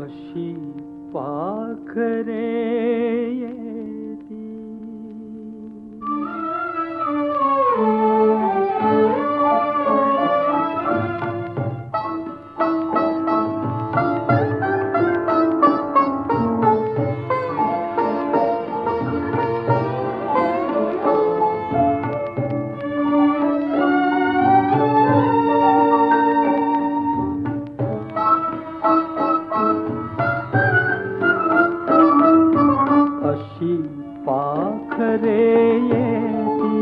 अशी पाखरे येती पाखरे येती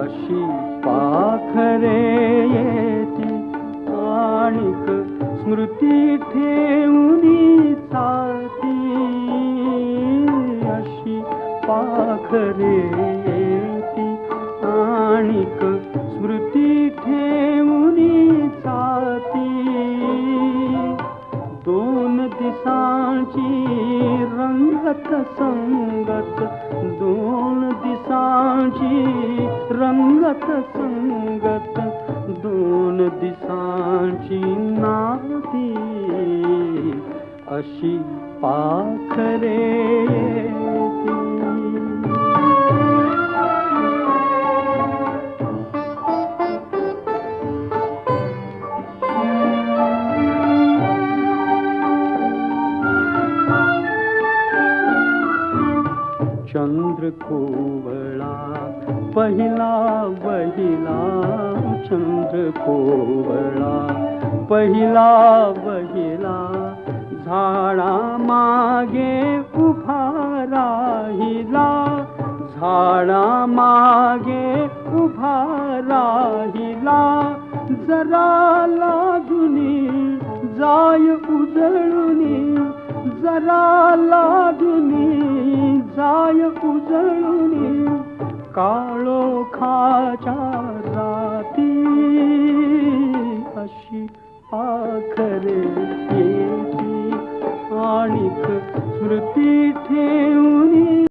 अशी पाखरे येती आणिक स्मृती ठेवूनी साथी अशी पाखरे येती आणिक स्मृती ठेवूनी साथी दोन दिसांची रंगत संगत दोन दिसांची रंगत संगत दोन दिसांची नाती अशी पाखरे येती चंद्र कोवळा पहिला वहिला चंद्र कोवळा पहिला वहिला झाडा मागे उभा राहिला झाडा मागे उभा राहिला जरा लागुनी जाय उजळुनी जरा लागुनी जाय उजळुनी काळोखाच्या राती अशी पाखरे